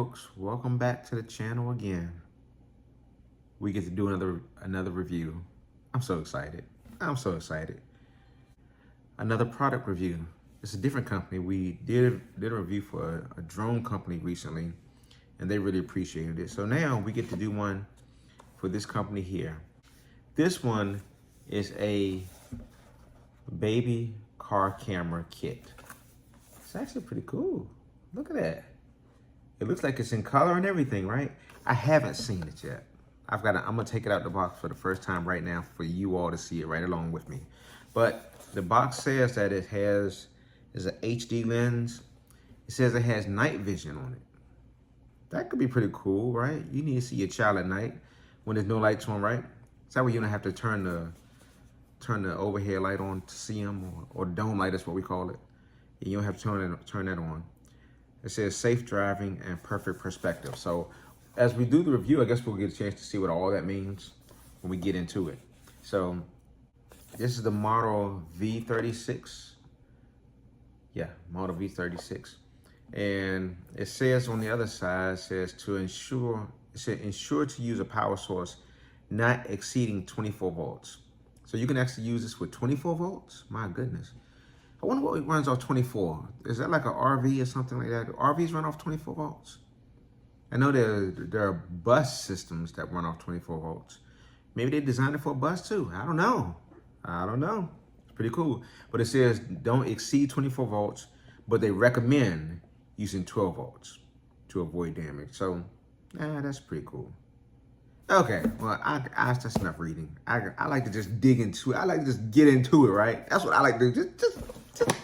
folks, welcome back to the channel again. We get to do another review. I'm so excited. Another product review. It's a different company. We did a review for a drone company recently, and they really appreciated it. So now we get to do one for this company here. This one is a baby car camera kit. It's actually pretty cool. Look at that. It looks like it's in color and everything, right? I haven't seen it yet. I'm gonna take it out the box for the first time right now for you all to see it right along with me. But the box says that it is an HD lens. It says it has night vision on it. That could be pretty cool, right? You need to see your child at night when there's no lights on, right? So that way you don't have to turn the overhead light on to see them, or dome light is what we call it. You don't have to turn that on. It says safe driving and perfect perspective. So as we do the review, I guess we'll get a chance to see what all that means when we get into it. So this is the model V36. Yeah, model V36. And it says on the other side, it says ensure to use a power source not exceeding 24 volts. So you can actually use this with 24 volts? My goodness. I wonder what runs off 24. Is that like an RV or something like that? Do RVs run off 24 volts? I know there are bus systems that run off 24 volts. Maybe they designed it for a bus too. I don't know. It's pretty cool. But it says don't exceed 24 volts, but they recommend using 12 volts to avoid damage. So, that's pretty cool. Okay, well, that's enough reading. I like to just dig into it. I like to just get into it, right? That's what I like to do. Just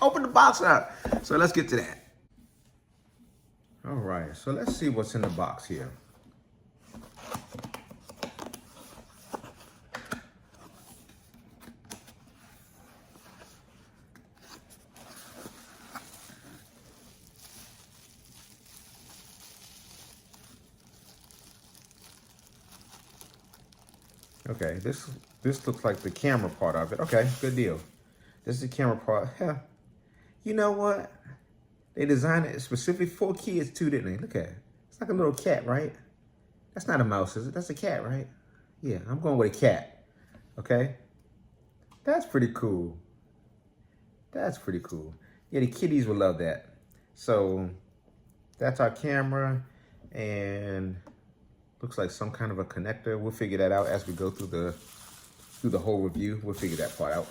open the box up. So let's get to that. All right, so let's see what's in the box here. Okay, this looks like the camera part of it. Okay, good deal. This is the camera part. Yeah. You know what? They designed it specifically for kids too, didn't they? Look at it. It's like a little cat, right? That's not a mouse, is it? That's a cat, right? Yeah, I'm going with a cat. Okay? That's pretty cool. That's pretty cool. Yeah, the kiddies will love that. So that's our camera, and looks like some kind of a connector. We'll figure that out as we go through the whole review. We'll figure that part out.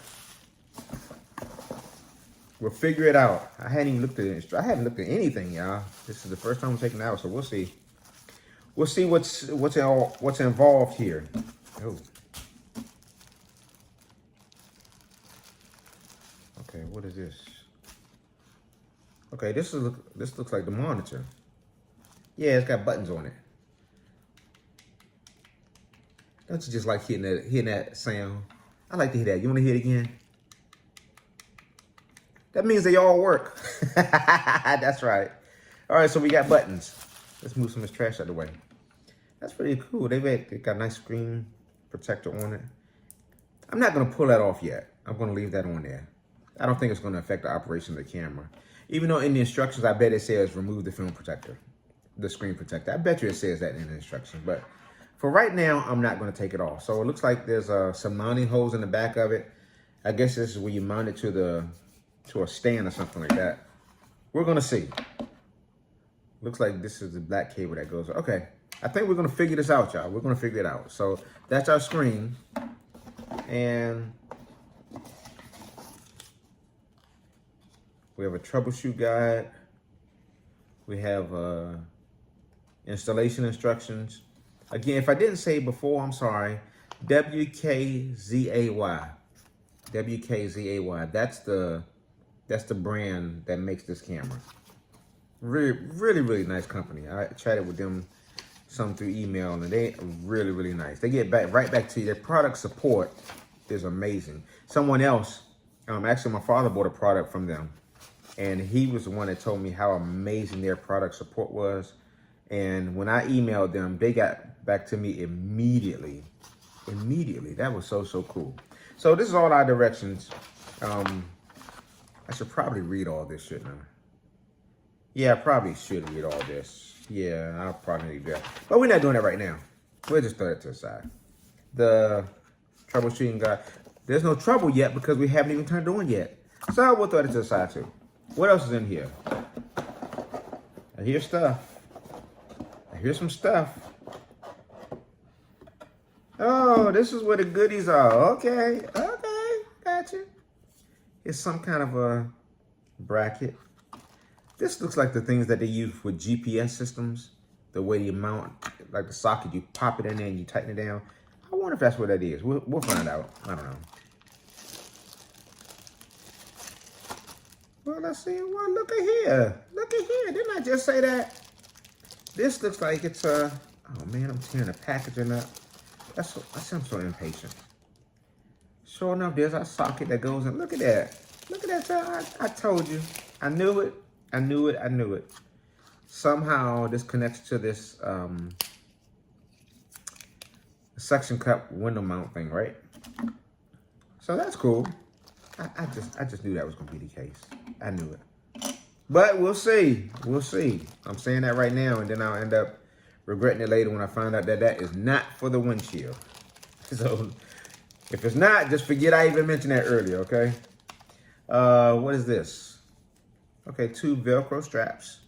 We'll figure it out. I hadn't even looked at it. I haven't looked at anything, y'all. This is the first time I'm taking it out, so we'll see. We'll see what's involved here. Oh. Okay, what is this? Okay, this looks like the monitor. Yeah, it's got buttons on it. Don't you just like hearing that sound? I like to hear that. You want to hear it again? That means they all work. That's right. All right, so we got buttons. Let's move some of this trash out of the way. That's pretty cool. They got a nice screen protector on it. I'm not going to pull that off yet. I'm going to leave that on there. I don't think it's going to affect the operation of the camera. Even though in the instructions, I bet it says remove the film protector, the screen protector. I bet you it says that in the instructions. But for right now, I'm not going to take it off. So it looks like there's some mounting holes in the back of it. I guess this is where you mount it to a stand or something like that. We're gonna see. Looks like this is the black cable that goes. Okay, I think we're gonna figure this out, y'all. We're gonna figure it out. So that's our screen, and we have a troubleshoot guide. We have installation instructions. Again, if I didn't say it before, I'm sorry. Wkzay. Wkzay. That's the brand that makes this camera. Really nice company. I chatted with them some through email, and they are really nice. They get right back to you. Their product support is amazing. Someone else, actually my father bought a product from them, and he was the one that told me how amazing their product support was. And when I emailed them, they got back to me immediately. That was so cool. So this is all our directions. I should probably read all this, shouldn't I? Yeah, I probably should read all this. Yeah, I'll probably need that. But we're not doing that right now. We'll just throw that to the side. The troubleshooting guide. There's no trouble yet because we haven't even turned it on yet. So we'll throw that to the side too. What else is in here? I hear stuff. I hear some stuff. Oh, this is where the goodies are. Okay, gotcha. It's some kind of a bracket. This looks like the things that they use with GPS systems. The way you mount, like the socket, you pop it in there and you tighten it down. I wonder if that's what that is. We'll find out. I don't know. Well, let's see. Well, look at here. Look at here. Didn't I just say that? This looks like it's a... Oh, man, I'm tearing the packaging up. I'm so impatient. Sure enough, there's our socket that goes in. Look at that. Look at that, child. I told you. I knew it. I knew it. I knew it. Somehow, this connects to this suction cup window mount thing, right? So that's cool. I just knew that was gonna be the case. I knew it. But we'll see. We'll see. I'm saying that right now, and then I'll end up regretting it later when I find out that that is not for the windshield. So if it's not, just forget I even mentioned that earlier, okay? What is this? Okay, 2 Velcro straps.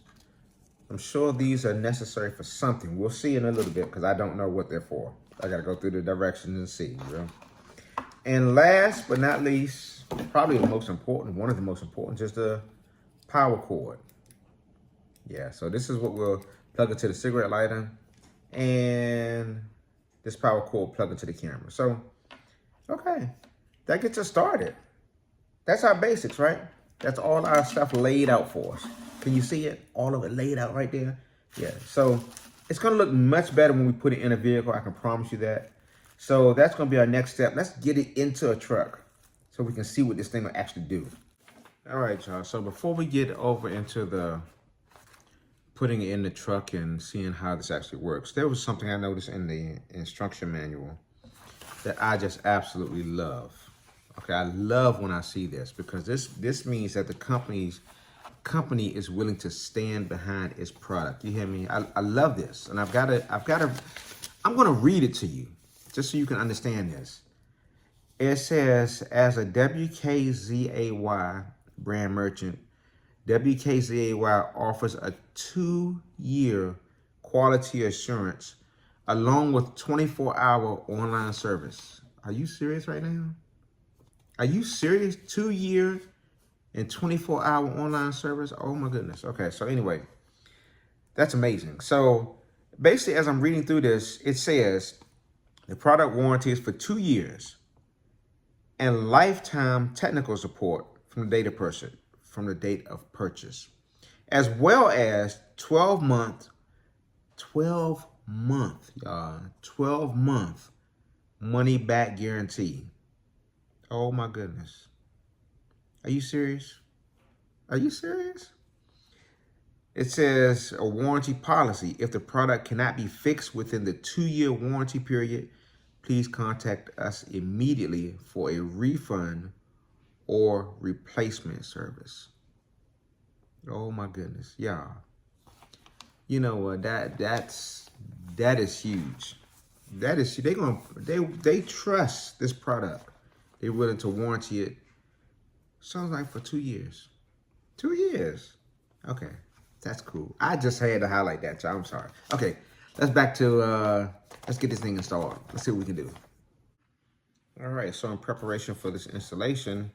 I'm sure these are necessary for something. We'll see in a little bit because I don't know what they're for. I gotta go through the directions and see, you know? And last but not least, probably the most important, one of the most important, is the power cord. Yeah, so this is what we'll plug into the cigarette lighter, and this power cord plug into the camera. So, okay, that gets us started. That's our basics, right? That's all our stuff laid out for us. Can you see it? All of it laid out right there? Yeah, so it's gonna look much better when we put it in a vehicle, I can promise you that. So that's gonna be our next step. Let's get it into a truck so we can see what this thing will actually do. All right, y'all, so before we get over into the putting it in the truck and seeing how this actually works, there was something I noticed in the instruction manual that I just absolutely love. Okay, I love when I see this because this means that the company is willing to stand behind its product. You hear me? I love this, and I'm gonna read it to you just so you can understand this. It says, as a Wkzay brand merchant, Wkzay offers a 2-year quality assurance along with 24-hour online service. Are you serious right now? Are you serious? 2 years and 24-hour online service? Oh my goodness. Okay, so anyway, that's amazing. So basically, as I'm reading through this, it says the product warranty is for 2 years and lifetime technical support from the date of purchase, as well as 12-month, y'all, 12-month money back guarantee. Oh my goodness. Are you serious? Are you serious? It says a warranty policy. If the product cannot be fixed within the 2-year warranty period, please contact us immediately for a refund or replacement service. Oh my goodness, y'all. You know what? That is huge. That is, they trust this product. They're willing to warranty it. Sounds like for 2 years. 2 years. Okay, that's cool. I just had to highlight that, y'all. I'm sorry. Okay, let's get this thing installed. Let's see what we can do. All right, so in preparation for this installation,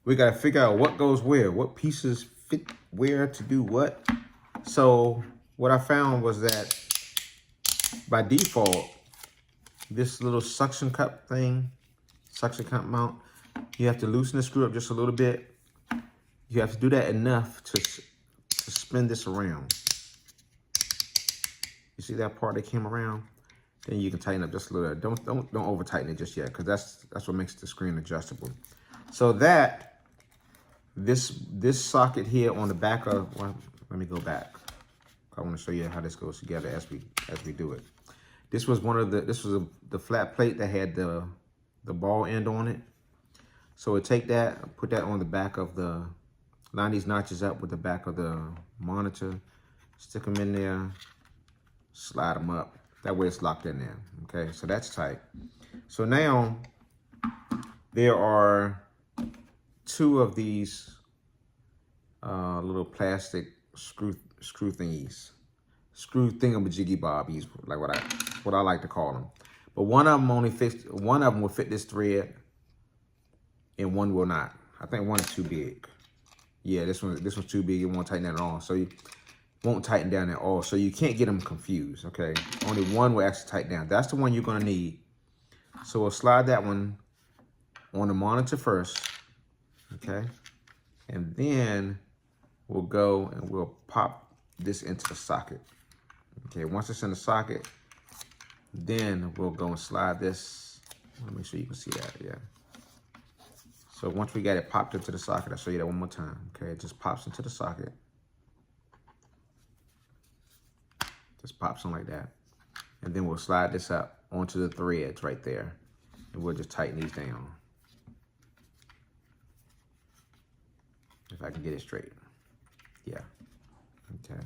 we got to figure out what goes where, what pieces fit where to do what. So what I found was that by default, this little suction cup mount, you have to loosen the screw up just a little bit. You have to do that enough to spin this around. You see that part that came around? Then you can tighten up just a little. Don't over tighten it just yet, because that's what makes the screen adjustable. So that this socket here on the back of, well, let me go back. I want to show you how this goes together as we do it. This was the flat plate that had the ball end on it. So take that, put that on the back of line these notches up with the back of the monitor, stick them in there, slide them up. That way it's locked in there. Okay, so that's tight. So now there are 2 of these little plastic screw thingies, screw thingamajiggy bobbies, like what I like to call them. But one of them will fit this thread, and one will not. I think one is too big. Yeah, this one's too big. It won't tighten at all. So you won't tighten down at all. So you can't get them confused. Okay, only one will actually tighten down. That's the one you're gonna need. So we'll slide that one on the monitor first. Okay, and then we'll go and we'll pop this into the socket. Okay, once it's in the socket, then we'll go and slide this. Let me make sure you can see that, yeah. So once we got it popped into the socket, I'll show you that one more time. Okay, it just pops into the socket. Just pops in like that. And then we'll slide this up onto the threads right there. And we'll just tighten these down. If I can get it straight. Yeah, okay.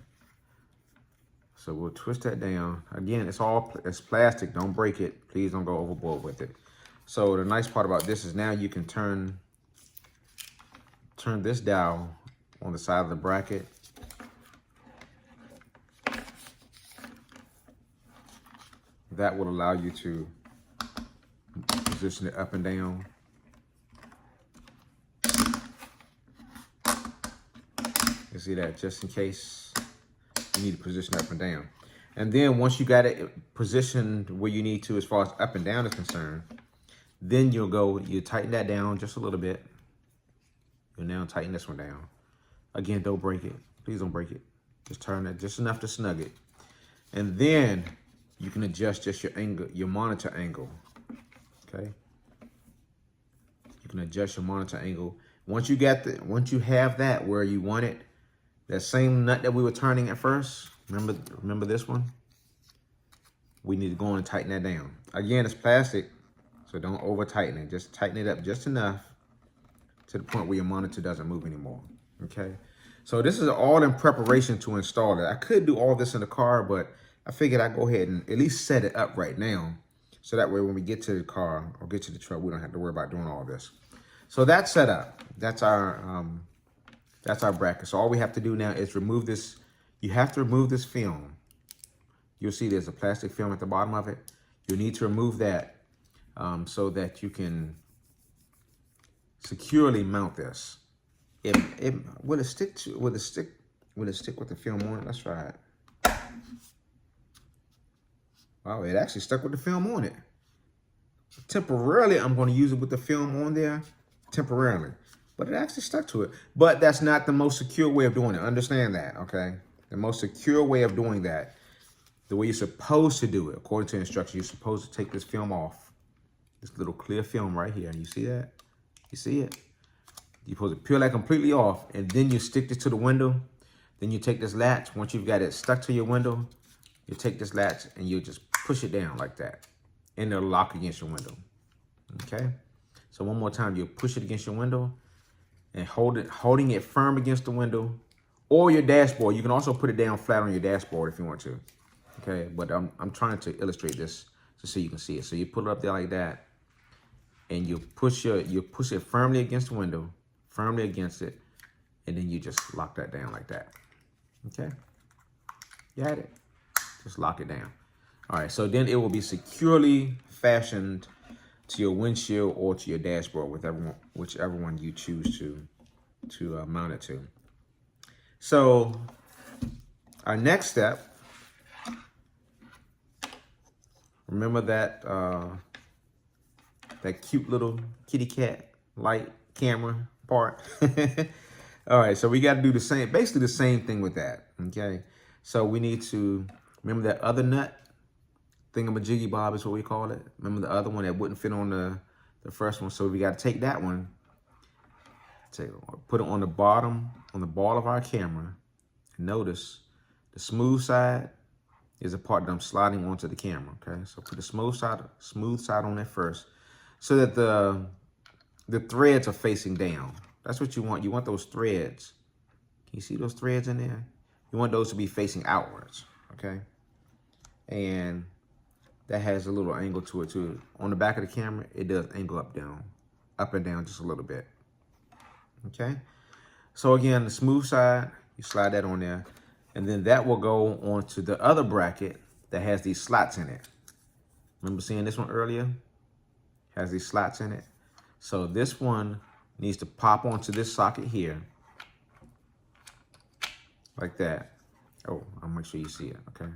So we'll twist that down. Again, it's plastic, don't break it. Please don't go overboard with it. So the nice part about this is now you can turn this dial on the side of the bracket. That will allow you to position it up and down. You see that, just in case you need to position up and down. And then once you got it positioned where you need to as far as up and down is concerned, then you tighten that down just a little bit. You'll now tighten this one down. Again, don't break it. Please don't break it. Just turn it just enough to snug it. And then you can adjust just your angle, your monitor angle. Okay. You can adjust your monitor angle. Once you have that where you want it, that same nut that we were turning at first, remember this one? We need to go in and tighten that down. Again, it's plastic, so don't over tighten it. Just tighten it up just enough to the point where your monitor doesn't move anymore, okay? So this is all in preparation to install it. I could do all this in the car, but I figured I'd go ahead and at least set it up right now. So that way when we get to the car or get to the truck, we don't have to worry about doing all this. So that's set up. That's our bracket. So all we have to do now is remove this. You have to remove this film. You'll see there's a plastic film at the bottom of it. You need to remove that so that you can securely mount this. Will it stick with the film on it? Let's try it. Wow, it actually stuck with the film on it. Temporarily, I'm going to use it with the film on there. Temporarily. But it actually stuck to it. But that's not the most secure way of doing it. Understand that, okay? The most secure way of doing that, the way you're supposed to do it, according to instructions, you're supposed to take this film off. This little clear film right here. You see that? You see it? You're supposed to peel that completely off, and then you stick it to the window. Then you take this latch. Once you've got it stuck to your window, you take this latch and you just push it down like that. And it'll lock against your window. Okay? So one more time, you push it against your window and holding it firm against the window or your dashboard. You can also put it down flat on your dashboard if you want to. Okay, but I'm trying to illustrate this so you can see it. So you put it up there like that, and you push it firmly against the window, firmly against it, and then you just lock that down like that. Okay, you had it. Just lock it down. All right, so then it will be securely fashioned to your windshield or to your dashboard, whichever one you choose to mount it to. So our next step, remember that that cute little kitty cat light camera part? All right, so we got to do the same, basically the same thing with that, okay? So we need to, remember that other nut? Thingamajiggy bob is what we call it. Remember the other one that wouldn't fit on the first one? So we got to take that one, put it on the bottom, on the ball of our camera. Notice the smooth side is a part that I'm sliding onto the camera, okay? So put the smooth side on there first so that the threads are facing down. That's what you want. You want those threads. Can you see those threads in there? You want those to be facing outwards, okay? and that has a little angle to it too. On the back of the camera, it does angle up and down just a little bit. Okay. So again, the smooth side, you slide that on there, and then that will go onto the other bracket that has these slots in it. Remember seeing this one earlier? Has these slots in it. So this one needs to pop onto this socket here, like that. Oh, I'll make sure you see it, okay?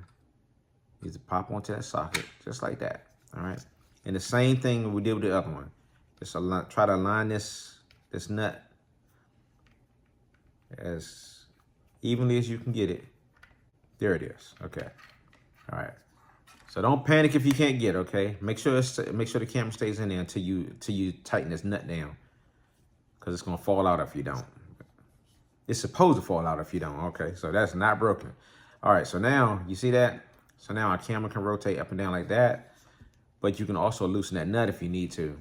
Needs to pop onto that socket, just like that, all right? And the same thing we did with the other one. Just try to align this nut as evenly as you can get it. There it is, okay. All right. So don't panic if you can't get it, okay? Make sure the camera stays in there until you tighten this nut down, because it's gonna fall out if you don't. It's supposed to fall out if you don't, okay? So that's not broken. All right, so now, you see that? So now our camera can rotate up and down like that, but you can also loosen that nut if you need to.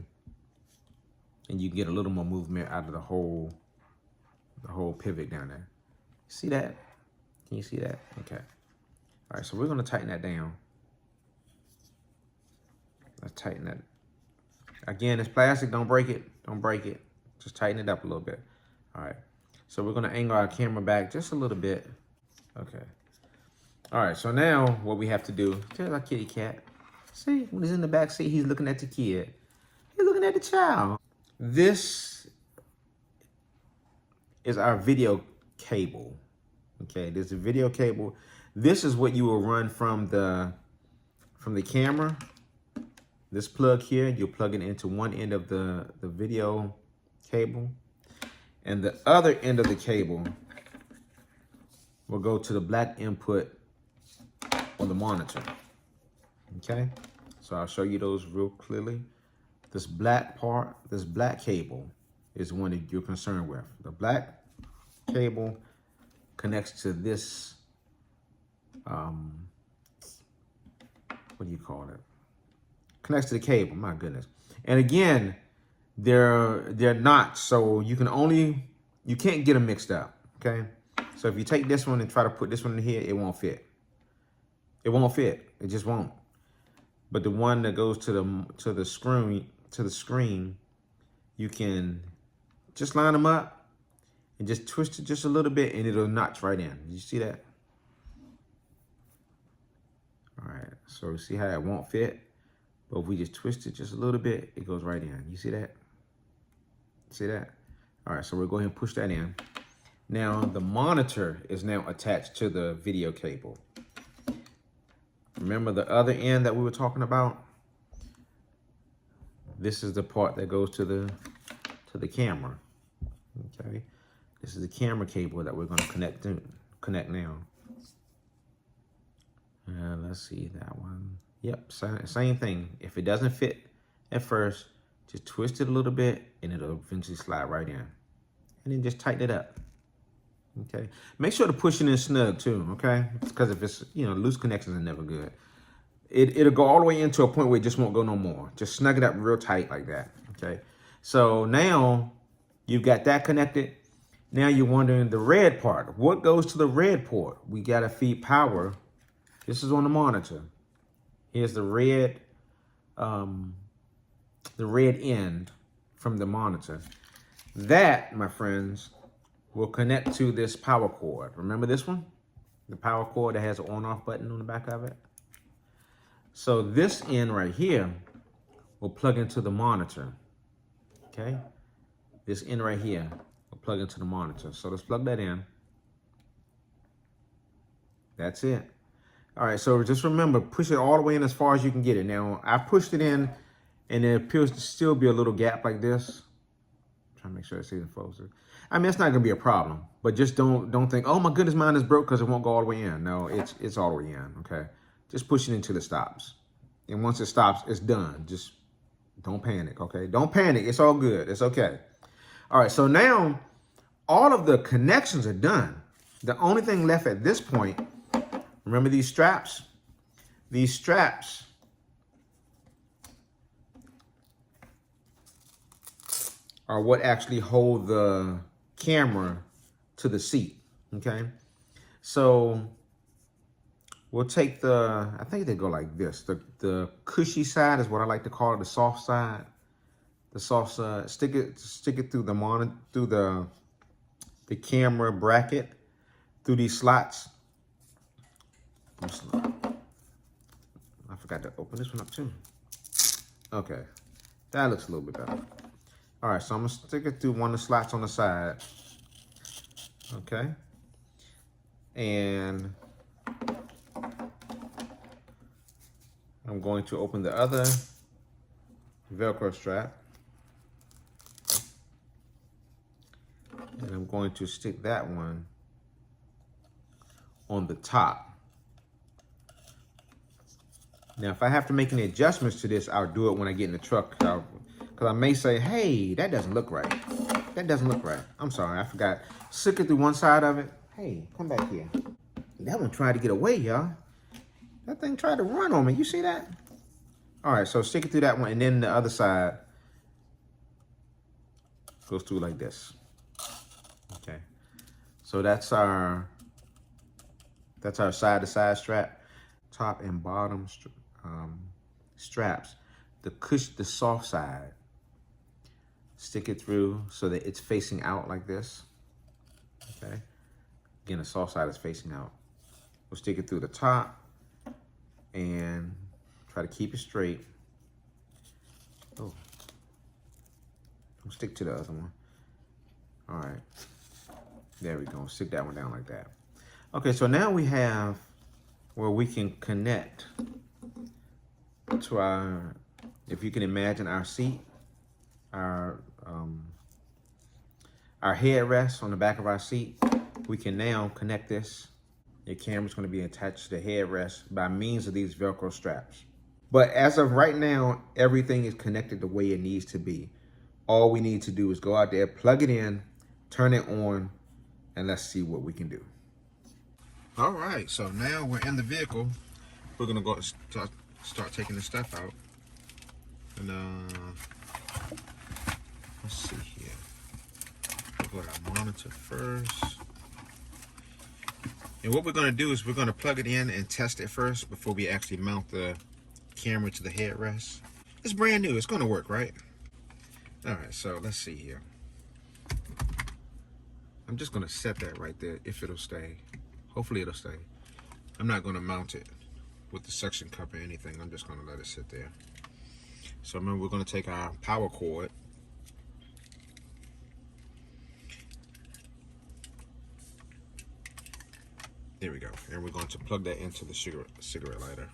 And you can get a little more movement out of the whole pivot down there. See that? Can you see that? Okay. All right, so we're gonna tighten that down. Let's tighten that. Again, it's plastic, don't break it. Don't break it. Just tighten it up a little bit. All right, so we're gonna angle our camera back just a little bit. Okay. All right, so now what we have to do, there's our kitty cat. See, when he's in the back seat, he's looking at the kid. He's looking at the child. This is our video cable. Okay, this is a video cable. This is what you will run from the camera. This plug here, you'll plug it into one end of the video cable, and the other end of the cable will go to the black input on the monitor. Okay, so I'll show you those real clearly. This black part, this black cable is the one that you're concerned with. The black cable connects to this, what do you call it? Connects to the cable, my goodness. And again, they're not, so you can't get them mixed up, okay? So if you take this one and try to put this one in here, it won't fit. It won't fit, it just won't. But the one that goes to the screen, you can just line them up and just twist it just a little bit and it'll notch right in. Did you see that? All right, so see how it won't fit? But if we just twist it just a little bit, it goes right in. You see that? See that? All right, so we'll go ahead and push that in. Now, the monitor is now attached to the video cable. Remember the other end that we were talking about? This is the part that goes to the camera. Okay, this is the camera cable that we're going to connect now. Let's see that one. Yep, same thing. If it doesn't fit at first, just twist it a little bit and it'll eventually slide right in. And then just tighten it up. Okay, make sure to push it in snug too, okay? Because if it's, loose connections are never good. It'll go all the way into a point where it just won't go no more. Just snug it up real tight like that, okay? So now you've got that connected. Now you're wondering the red part. What goes to the red port? We gotta feed power. This is on the monitor. Here's the red end from the monitor. That, my friends, will connect to this power cord. Remember this one? The power cord that has an on-off button on the back of it? So this end right here will plug into the monitor, okay? This end right here will plug into the monitor. So let's plug that in. That's it. All right, so just remember, push it all the way in as far as you can get it. Now, I pushed it in, and there appears to still be a little gap like this. I'm trying to make sure it's even closer. I mean, it's not gonna be a problem, but just don't think, oh my goodness, mine is broke because it won't go all the way in. No, it's all the way in, okay? Just push it until it stops. And once it stops, it's done. Just don't panic, okay? Don't panic, it's all good, it's okay. All right, so now all of the connections are done. The only thing left at this point, remember these straps? These straps are what actually hold the camera to the seat, okay? So We'll take I think they go like this. The cushy side is what I like to call it, the soft side. The soft side, stick it through the monitor, through the camera bracket, through these slots. I forgot to open this one up too. Okay, that looks a little bit better. All right, so I'm gonna stick it through one of the slots on the side. Okay, and I'm going to open the other Velcro strap. And I'm going to stick that one on the top. Now, if I have to make any adjustments to this, I'll do it when I get in the truck. Because I may say, hey, that doesn't look right. That doesn't look right. I'm sorry, I forgot. Stick it through one side of it. Hey, come back here. That one tried to get away, y'all. That thing tried to run on me. You see that? All right, so stick it through that one, and then the other side goes through like this. Okay, so that's our side-to-side strap, top and bottom straps. The soft side, stick it through so that it's facing out like this. Okay, again, the soft side is facing out. We'll stick it through the top and try to keep it straight. Oh, we'll stick to the other one. All right, there we go. Stick that one down like that. Okay, so now we have where we can connect to our, if you can imagine our seat, our headrest on the back of our seat. We can now connect this. Your camera's going to be attached to the headrest by means of these Velcro straps. But as of right now, everything is connected the way it needs to be. All we need to do is go out there, plug it in, turn it on, and let's see what we can do. All right, so now we're in the vehicle. We're gonna go start taking the stuff out. And let's see here. We'll go to our monitor first. And what we're gonna do is we're gonna plug it in and test it first before we actually mount the camera to the headrest. It's brand new, it's gonna work, right? All right, so let's see here. I'm just gonna set that right there if it'll stay. Hopefully it'll stay. I'm not gonna mount it with the suction cup or anything. I'm just gonna let it sit there. So remember, we're gonna take our power cord. There we go. And we're going to plug that into the cigarette lighter.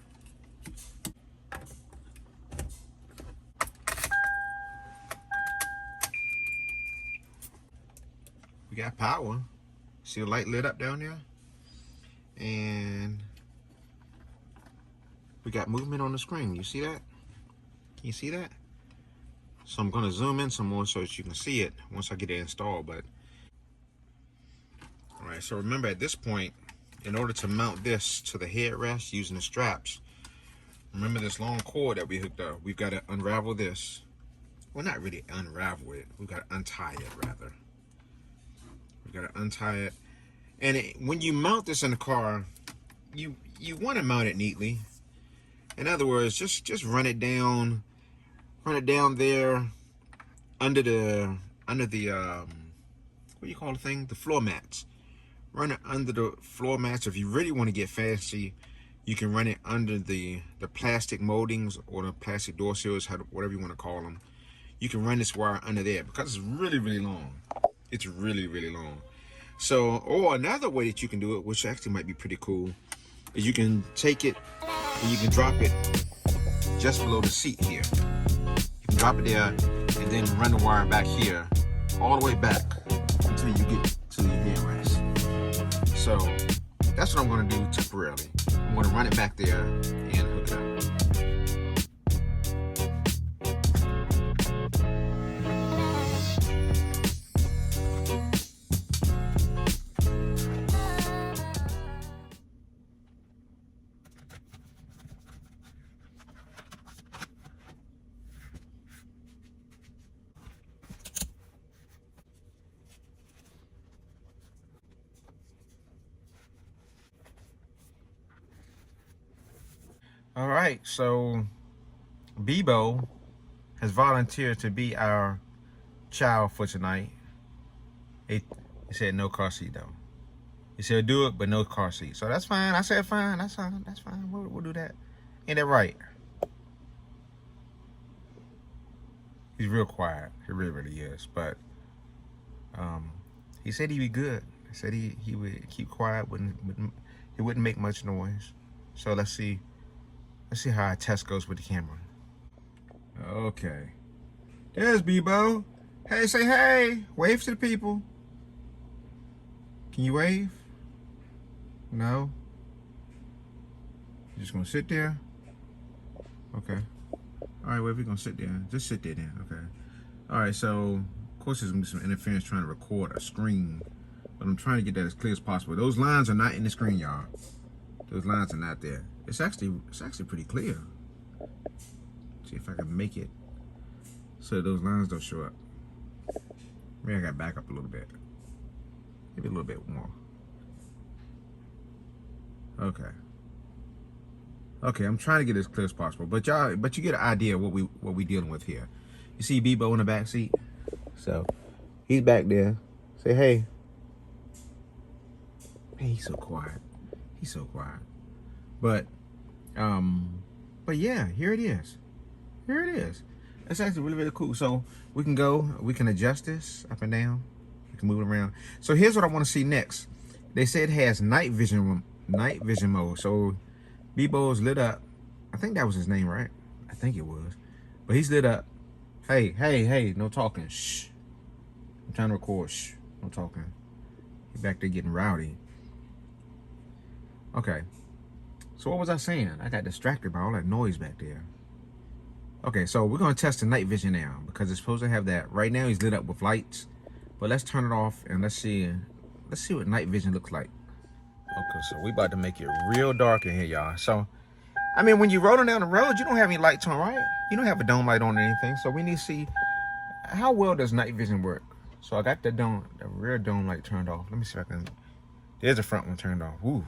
We got power. See the light lit up down there? And we got movement on the screen. You see that? Can you see that? So I'm gonna zoom in some more so that you can see it once I get it installed. But all right, so remember at this point, in order to mount this to the headrest using the straps, remember this long cord that we hooked up. We've got to unravel this. Well, not really unravel it. We've got to untie it rather. We've got to untie it. And when you mount this in the car, you want to mount it neatly. In other words, just run it down there under the what do you call the thing? The floor mats. Run it under the floor mats. If you really want to get fancy, you can run it under the plastic moldings or the plastic door seals, whatever you want to call them. You can run this wire under there because it's really, really long. It's really, really long. So, or another way that you can do it, which actually might be pretty cool, is you can take it and you can drop it just below the seat here. You can drop it there and then run the wire back here, all the way back until you get to your headrest. So that's what I'm going to do temporarily. I'm going to run it back there and hook it up. All right, so Bebo has volunteered to be our child for tonight. He said no car seat though. He said do it, but no car seat. So that's fine. I said fine. That's fine. That's fine. We'll do that. Ain't that right? He's real quiet. He really is. But he said he'd be good. He said he would keep quiet. He wouldn't make much noise. So let's see how our test goes with the camera. Okay. There's Bebo. Hey, say hey. Wave to the people. Can you wave? No? You just gonna sit there? Okay. Alright, well, if you're gonna sit there, just sit there then. Okay. Alright, so of course there's gonna be some interference trying to record a screen. But I'm trying to get that as clear as possible. Those lines are not in the screen, y'all. Those lines are not there. It's actually pretty clear. See if I can make it so those lines don't show up. Maybe I gotta back up a little bit. Maybe a little bit more. Okay. Okay, I'm trying to get it as clear as possible. But you get an idea of what we dealing with here. You see Bebo in the back seat? So he's back there. Say hey. Hey, he's so quiet. He's so quiet. But yeah, here it is. Here it is. That's actually really, really cool. So we can adjust this up and down. We can move it around. So here's what I want to see next. They say it has night vision mode. So Bebo's lit up. I think that was his name, right? I think it was. But he's lit up. Hey, no talking. Shh. I'm trying to record. Shh. No talking. He's back there getting rowdy. Okay. So what was I saying? I got distracted by all that noise back there. Okay, so we're going to test the night vision now because it's supposed to have that. Right now he's lit up with lights. But let's turn it off and let's see what night vision looks like. Okay, so we about to make it real dark in here, y'all. So, I mean, when you're rolling down the road, you don't have any lights on, right? You don't have a dome light on or anything. So we need to see how well does night vision work. So I got the rear dome light turned off. Let me see if I can. There's the front one turned off. Woo.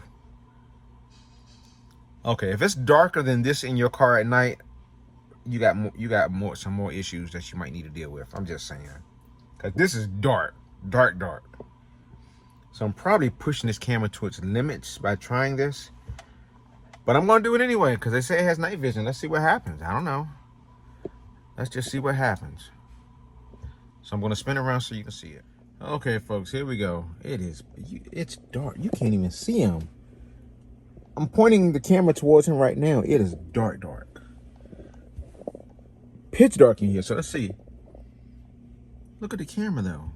Okay, if it's darker than this in your car at night, you got some more issues that you might need to deal with. I'm just saying, cause this is dark. So I'm probably pushing this camera to its limits by trying this, but I'm gonna do it anyway because they say it has night vision. Let's see what happens. I don't know. Let's just see what happens. So I'm gonna spin around so you can see it. Okay, folks, here we go. It's dark. You can't even see him. I'm pointing the camera towards him right now. It is dark. Pitch dark in here. So let's see. Look at the camera though.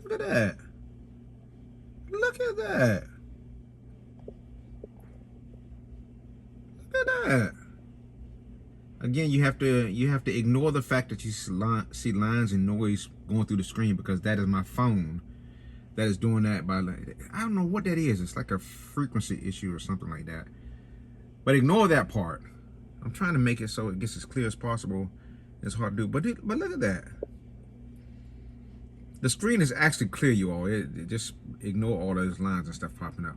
Look at that. Look at that. Look at that. Again, you have to ignore the fact that you see lines and noise going through the screen because that is my phone that is doing that by, I don't know what that is. It's like a frequency issue or something like that. But ignore that part. I'm trying to make it so it gets as clear as possible. It's hard to do, but look at that. The screen is actually clear, you all. Just ignore all those lines and stuff popping up.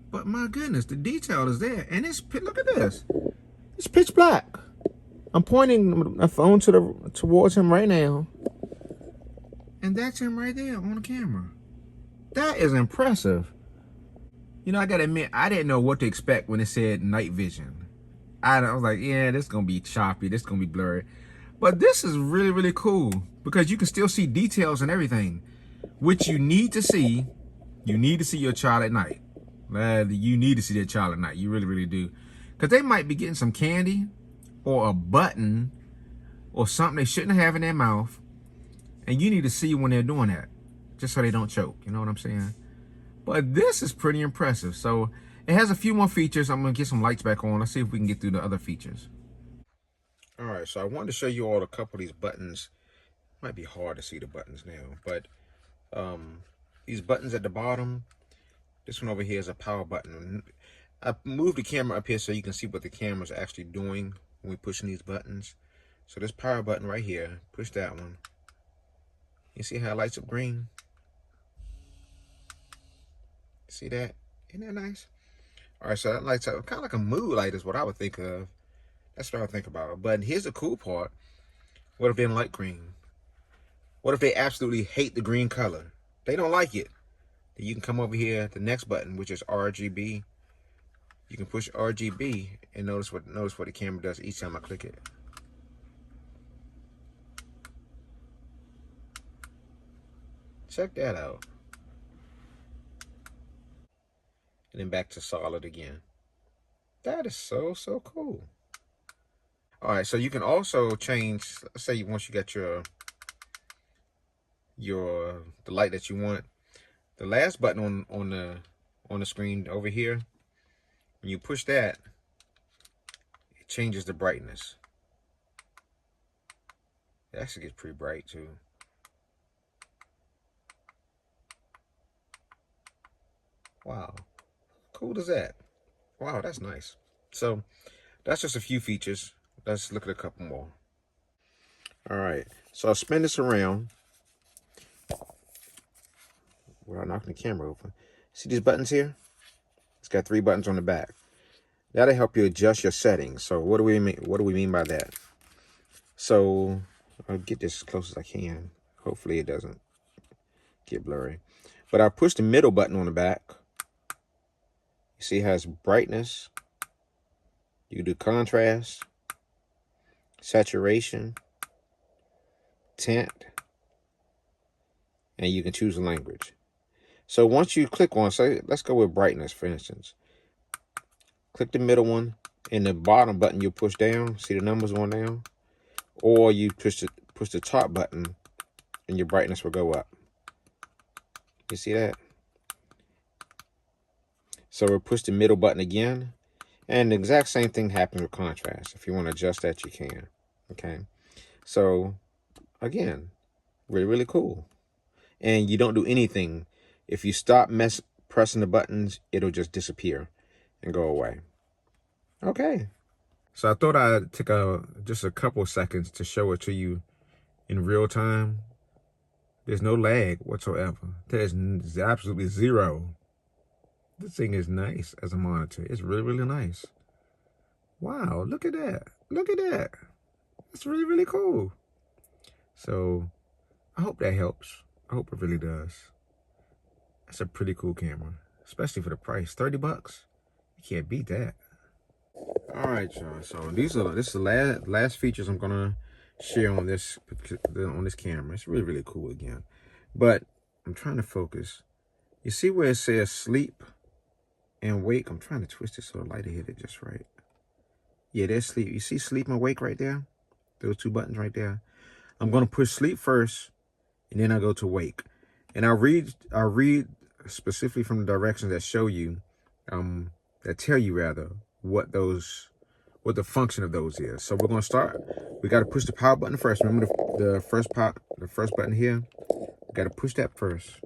But my goodness, the detail is there, and look at this. It's pitch black. I'm pointing my phone towards him right now, and that's him right there on the camera. That is impressive. You know, I gotta admit, I didn't know what to expect when it said night vision. I was like, yeah, this is gonna be choppy, this is gonna be blurry. But this is really, really cool because you can still see details and everything, which you need to see. You need to see your child at night. You need to see their child at night. You really, really do. Because they might be getting some candy or a button or something they shouldn't have in their mouth. And you need to see when they're doing that, just so they don't choke. You know what I'm saying? But this is pretty impressive. So it has a few more features. I'm going to get some lights back on. Let's see if we can get through the other features. All right, so I wanted to show you all a couple of these buttons. Might be hard to see the buttons now, but these buttons at the bottom, this one over here is a power button. I moved the camera up here so you can see what the camera's actually doing when we're pushing these buttons. So this power button right here, push that one. You see how it lights up green? See that? Isn't that nice? All right, so that light's kind of like a mood light is what I would think of. That's what I would think about. But here's the cool part. What if they didn't like green? What if they absolutely hate the green color? They don't like it. Then you can come over here, the next button, which is RGB. You can push RGB and notice what the camera does each time I click it. Check that out. And then back to solid again. That is so cool. All right, so you can also change, let's say once you got the light that you want. The last button on the screen over here, when you push that, it changes the brightness. It actually gets pretty bright too. Wow, cool is that? Wow, that's nice. So that's just a few features. Let's look at a couple more. All right, so I'll spin this around without knocking the camera over. See these buttons here? It's got 3 buttons on the back. That'll help you adjust your settings. So what do we mean? What do we mean by that? So I'll get this as close as I can. Hopefully it doesn't get blurry. But I'll push the middle button on the back. You see it has brightness. You can do contrast, saturation, tint, and you can choose a language. So once you click on, say, let's go with brightness, for instance. Click the middle one, and the bottom button you push down. See the numbers going down? Or you push the top button, and your brightness will go up. You see that? So we'll push the middle button again, and the exact same thing happens with contrast. If you want to adjust that, you can. Okay. So again, really cool. And you don't do anything. If you stop pressing the buttons, it'll just disappear and go away. Okay. So I thought I'd take just a couple seconds to show it to you in real time. There's no lag whatsoever. There's absolutely zero. This thing is nice as a monitor. It's really nice. Wow, look at that. Look at that. It's really cool. So I hope that helps. I hope it really does. That's a pretty cool camera, especially for the price. 30 bucks. You can't beat that. All right, y'all. So this is the last features I'm gonna share on this camera. It's really cool again. But I'm trying to focus. You see where it says sleep and wake? I'm trying to twist it so the light will hit it just right. Yeah, there's sleep. You see sleep and wake right there? Those 2 buttons right there. I'm gonna push sleep first, and then I go to wake. And I'll read specifically from the directions that show you, that tell you rather, what the function of those is. So we're gonna start. We gotta push the power button first. Remember the first button here? We gotta push that first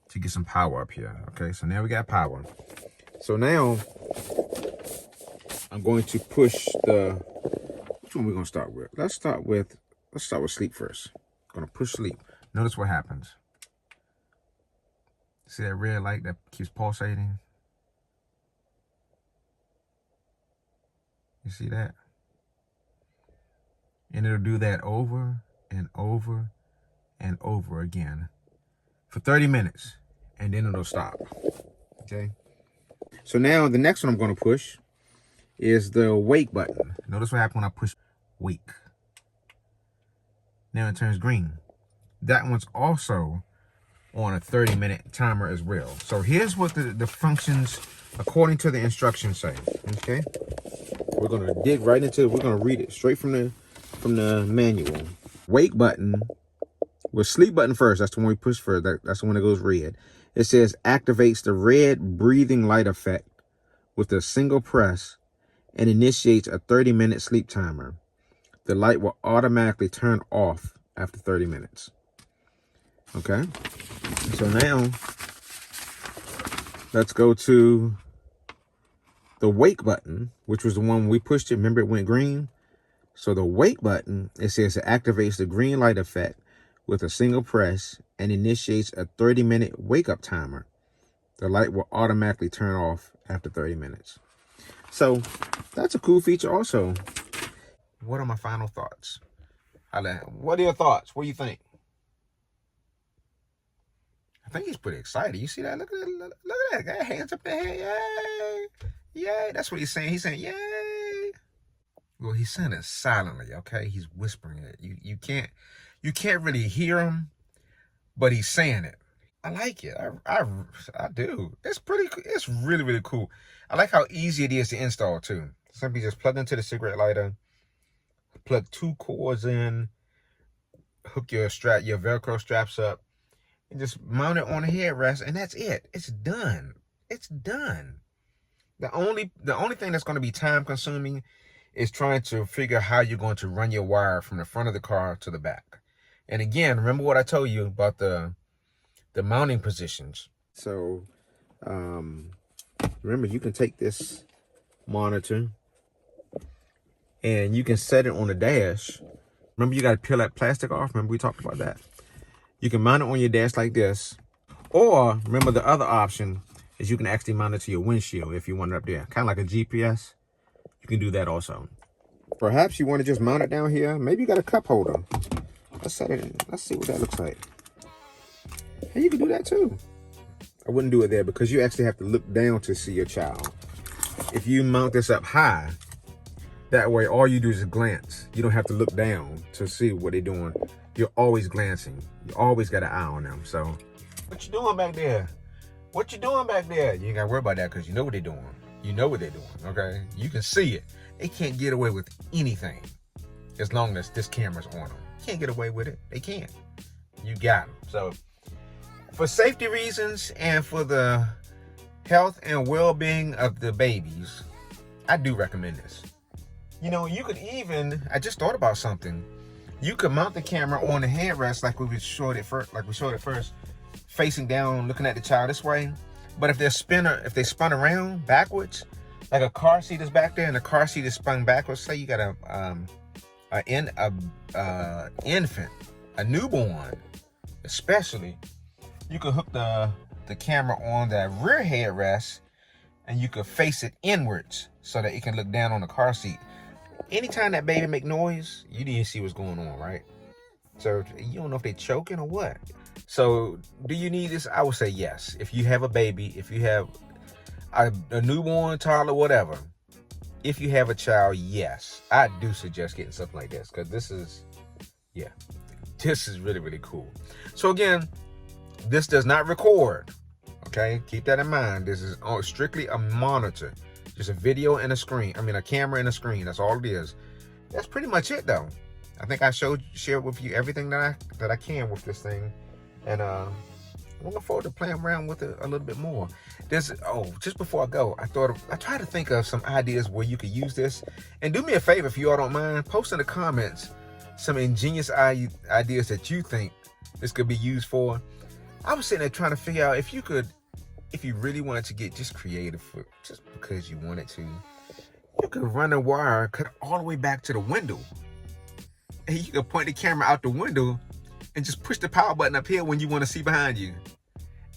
to get some power up here. Okay, so now we got power. So now I'm going to push which one we're gonna start with? Let's start with sleep first. I'm gonna push sleep. Notice what happens. See that red light that keeps pulsating? You see that? And it'll do that over and over and over again for 30 minutes, and then it'll stop. Okay? So now the next one I'm going to push is the wake button. Notice what happens when I push wake. Now it turns green. That one's also on a 30-minute timer as well. So here's what the functions according to the instructions say. Okay? We're gonna dig right into it. We're gonna read it straight from the manual. Wake button with sleep button first. That's the one we push first. That's the one that goes red. It says activates the red breathing light effect with a single press and initiates a 30-minute sleep timer. The light will automatically turn off after 30 minutes. Okay. So now let's go to the wake button, which was the one we pushed it. Remember, it went green. So the wake button, it says it activates the green light effect with a single press and initiates a 30-minute wake up timer. the light will automatically turn off after 30 minutes. So that's a cool feature also. What are my final thoughts? What are your thoughts? What do you think? I think he's pretty excited. You see that? Look at that. Look at that. Got hands up there. Yay. Yay. That's what he's saying. He's saying, yay. Well, he's saying it silently, okay? He's whispering it. You can't really hear him, but he's saying it. I like it. I do. It's really, really cool. I like how easy it is to install too. Simply just plug into the cigarette lighter, plug 2 cords in, hook your Velcro straps up, and just mount it on a headrest, and that's it. It's done. It's done. The only thing that's going to be time consuming is trying to figure how you're going to run your wire from the front of the car to the back. And again, remember what I told you about the mounting positions. So remember, you can take this monitor and you can set it on the dash. Remember, you got to peel that plastic off. Remember, we talked about that. You can mount it on your dash like this. Or remember, the other option is you can actually mount it to your windshield if you want it up there. Kind of like a GPS. You can do that also. Perhaps you want to just mount it down here. Maybe you got a cup holder. Let's set it in. Let's see what that looks like. And you can do that too. I wouldn't do it there because you actually have to look down to see your child. If you mount this up high, that way all you do is glance. You don't have to look down to see what they're doing. You're always glancing. You always got an eye on them. So, what you doing back there? What you doing back there? You ain't got to worry about that because you know what they're doing. You know what they're doing, okay? You can see it. They can't get away with anything as long as this camera's on them. Can't get away with it. They can't. You got them. So, for safety reasons and for the health and well-being of the babies, I do recommend this. You know, you could even, I just thought about something. You could mount the camera on the headrest like we showed it first, facing down, looking at the child this way. But if they spun around backwards, like a car seat is back there and the car seat is spun backwards, say you got a infant, a newborn, especially, you could hook the camera on the rear headrest and you could face it inwards so that it can look down on the car seat. Anytime that baby make noise, you didn't see what's going on, right? So you don't know if they're choking or what. So do you need this? I would say yes. If you have a baby, if you have a newborn, toddler, whatever, if you have a child, yes, I do suggest getting something like this because this is really, really cool. So again, this does not record, okay? Keep that in mind. This is strictly a monitor. Just a video and a screen. I mean, a camera and a screen. That's all it is. That's pretty much it, though. I think I shared with you everything that I can with this thing. And I'm looking forward to playing around with it a little bit more. Just before I go, I tried to think of some ideas where you could use this. And do me a favor, if you all don't mind, post in the comments some ingenious ideas that you think this could be used for. I was sitting there trying to figure out if you really wanted to get just creative, just because you wanted to, you could run a wire, cut all the way back to the window. And you could point the camera out the window and just push the power button up here when you want to see behind you.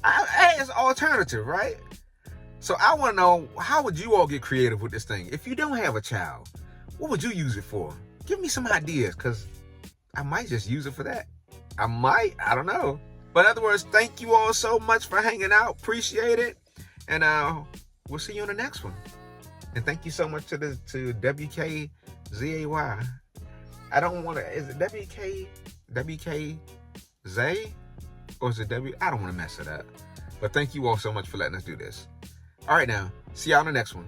Hey, it's an alternative, right? So I want to know, how would you all get creative with this thing? If you don't have a child, what would you use it for? Give me some ideas, because I might just use it for that. I don't know. But in other words, thank you all so much for hanging out. Appreciate it. And we'll see you on the next one. And thank you so much to Wkzay. I don't want to, is it Wkzay? Or is it I don't want to mess it up. But thank you all so much for letting us do this. All right now, see y'all on the next one.